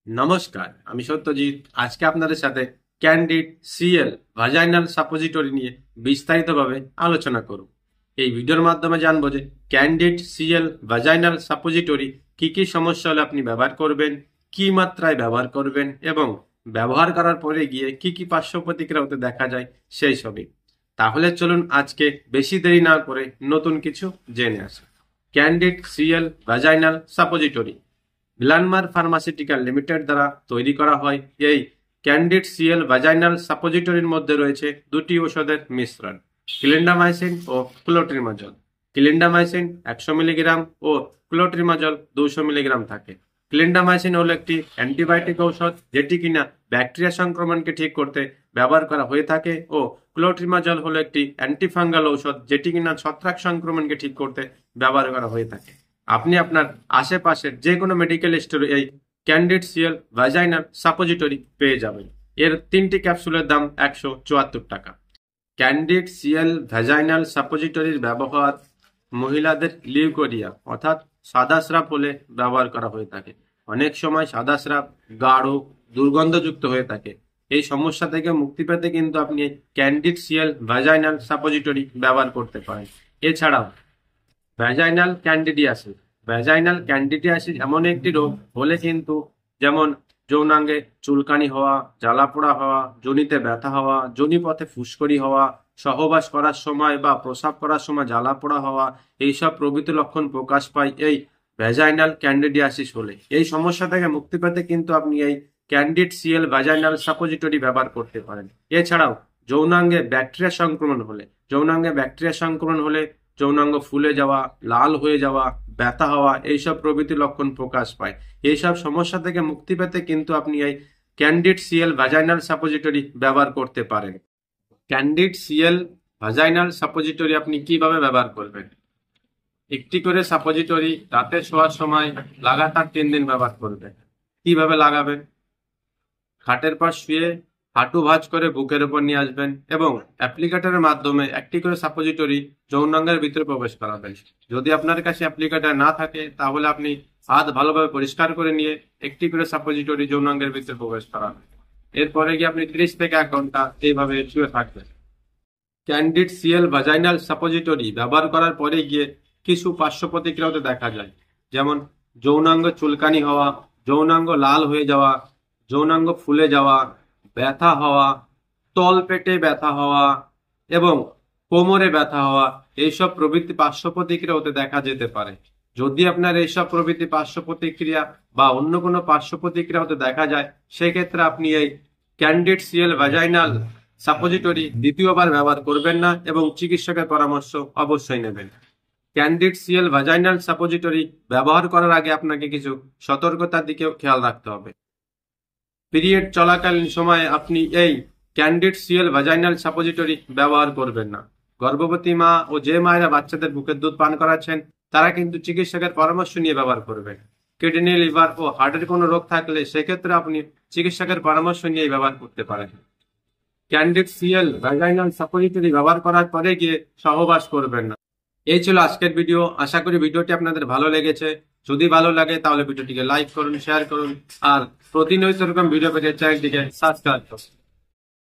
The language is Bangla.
নমস্কার, আমি সত্যজিৎ। আজকে আপনাদের সাথে ক্যান্ডিড সিএল ভাজাইনাল সাপোজিটরি নিয়ে বিস্তারিতভাবে আলোচনা করব। এই ভিডিওর মাধ্যমে জানবো যে ক্যান্ডিড সিএল ভাজাইনাল সাপোজিটরি কি কি সমস্যা হলে আপনি ব্যবহার করবেন, কি মাত্রায় ব্যবহার করবেন এবং ব্যবহার করার পরে গিয়ে কি কি পার্শ্ব প্রতিক্রিয়া হতে দেখা যায় সেই সবই। তাহলে চলুন আজকে বেশি দেরি না করে নতুন কিছু জেনে আসি। Candid CL vaginal suppository Glenmark pharmaceutical limited দ্বারা তৈরি করা হয়। এই ক্যান্ডিড সিএল ভাজাইনাল সাপোজিটরির মধ্যে রয়েছে দুটি ওষুধের মিশ্রণ, ক্লিন্ডামাইসিন ও ক্লোট্রিমাজল। ক্লিন্ডামাইসিন 100 মিলিগ্রাম ও ক্লোট্রিমাজল 200 মিলিগ্রাম থাকে। ক্লিন্ডামাইসিন হলো একটি অ্যান্টিবায়োটিক ঔষধ যেটি কিনা ব্যাকটেরিয়া সংক্রমণকে ঠিক করতে ব্যবহার করা হয়ে থাকে ও ক্লোট্রিমাজল হলো একটি অ্যান্টিফাঙ্গাল ঔষধ যেটি কিনা ছত্রাক সংক্রমণকে ঠিক করতে ব্যবহার করা হয়ে থাকে। আপনি আপনার আশেপাশের যে কোনো মেডিকেল স্টোরে এই ক্যান্ডিড সিএল ভাজাইনাল সাপোজিটরি পেয়ে যাবেন। এর 3টি ক্যাপসুলের দাম 174 টাকা। ক্যান্ডিড সিএল ভ্যাজাইনাল সাপোজিটরির ব্যবহার মহিলাদের লিউকোরিয়া অর্থাৎ সাদা স্রাব হলে ব্যবহার করা হয়ে থাকে। অনেক সময় সাদা স্রাব গাঢ় দুর্গন্ধযুক্ত হয়ে থাকে। এই সমস্যা থেকে মুক্তি পেতে কিন্তু আপনি ক্যান্ডিড সিএল ভ্যাজাইনাল সাপোজিটরি ব্যবহার করতে পারেন। এছাড়াও ভ্যাজাইনাল ক্যান্ডিডিয়াসিস এমন একটি রোগ হলে কিন্তু, যেমন যৌনাঙ্গে চুলকানি হওয়া, জ্বালাপোড়া হওয়া, যোনিতে ব্যথা হওয়া, যোনিপথে ফুসকড়ি হওয়া, সহবাস করার সময় বা প্রস্রাব করার সময় জ্বালাপোড়া হওয়া, এইসব প্রভৃতি লক্ষণ প্রকাশ পায় এই ভ্যাজাইনাল ক্যান্ডিডিয়াসিস হলে। এই সমস্যা থেকে মুক্তি পেতে কিন্তু আপনি এই ক্যান্ডিড সিএল ভ্যাজাইনাল সাপোজিটরি ব্যবহার করতে পারেন। এছাড়াও যৌনাঙ্গে ব্যাকটেরিয়া সংক্রমণ হলে যৌনাঙ্গ ফুলে যাওয়া, লাল হয়ে যাওয়া, ব্যথা হওয়া, এইসব প্রভৃতি লক্ষণ প্রকাশ পায়। এইসব সমস্যা থেকে মুক্তি পেতে কিন্তু আপনি এই ক্যান্ডিড সিএল ভাজাইনাল সাপোজিটরি ব্যবহার করতে পারেন। ক্যান্ডিড সিএল ভাজাইনাল সাপোজিটরি আপনি কিভাবে ব্যবহার করবেন? একটি করে সাপোজিটরি রাতে শোয়ার সময় লাগাতার 3 দিন ব্যবহার করবেন। কিভাবে লাগাবেন? খাটের পর শুয়ে হাঁটু ভাঁজ করে বুকের উপর নিয়ে আসবেন এবং অ্যাপ্লিকেটরের মাধ্যমে একটি করে সাপোজিটরি যৌনাঙ্গের ভিতরে প্রবেশ করাবেন। যদি আপনার কাছে অ্যাপ্লিকেটর না থাকে তাহলে আপনি হাত ভালোভাবে পরিষ্কার করে নিয়ে একটি করে সাপোজিটরি যৌনাঙ্গের ভিতরে প্রবেশ করাবেন। এরপরে গিয়ে আপনি 30 থেকে 1 ঘন্টা এইভাবে শুয়ে থাকবেন। ক্যান্ডিড সিএল ভাজাইনাল সাপোজিটরি ব্যবহার করার পরে গিয়ে কিছু পার্শ্ব প্রতিক্রিয়া হতে দেখা যায়, যেমন যৌনাঙ্গ চুলকানি হওয়া, যৌনাঙ্গ লাল হয়ে যাওয়া, যৌনাঙ্গ ফুলে যাওয়া, ব্যথা হওয়া, তল পেটে ব্যথা হওয়া এবং কোমরে ব্যথা হওয়া, এইসব প্রভৃতি পার্শ্ব প্রতিক্রিয়া হতে দেখা যেতে পারে। যদি আপনার এইসব প্রভৃতি পার্শ্ব প্রতিক্রিয়া বা অন্য কোনো পার্শ্ব প্রতিক্রিয়া হতে দেখা যায়, সেক্ষেত্রে আপনি এই ক্যান্ডিড সিএল ভ্যাজাইনাল সাপোজিটরি দ্বিতীয়বার ব্যবহার করবেন না এবং চিকিৎসকের পরামর্শ অবশ্যই নেবেন। ক্যান্ডিড সিএল ভ্যাজাইনাল সাপোজিটরি ব্যবহার করার আগে আপনাকে কিছু সতর্কতার দিকেও খেয়াল রাখতে হবে। পিরিয়ড চলাকালীন সময়ে আপনি এই ক্যান্ডিড সিএল ভ্যাজাইনাল সাপোজিটরি ব্যবহার করবেন না। গর্ভবতী মা ও যে মায়েরা বাচ্চাদের বুকের দুধ পান করাচ্ছেন তারা কিন্তু চিকিৎসকের পরামর্শ নিয়ে ব্যবহার করবেন। কিডনি, লিভার ও হার্টের কোনো রোগ থাকলে সেক্ষেত্রে আপনি চিকিৎসকের পরামর্শ নিয়ে ব্যবহার করতে পারেন। ক্যান্ডিড সিএল ভ্যাজাইনাল সাপোজিটরি ব্যবহার করার পরে গিয়ে সহবাস করবেন না। এই ছিল আজকের ভিডিও। আশা করি ভিডিওটি আপনাদের ভালো লেগেছে। যদি ভালো লাগে তাহলে ভিডিওটিকে লাইক করুন, শেয়ার করুন আর প্রতিনিয়ত এরকম ভিডিও পেতে চ্যানেলটিকে সাবস্ক্রাইব করুন।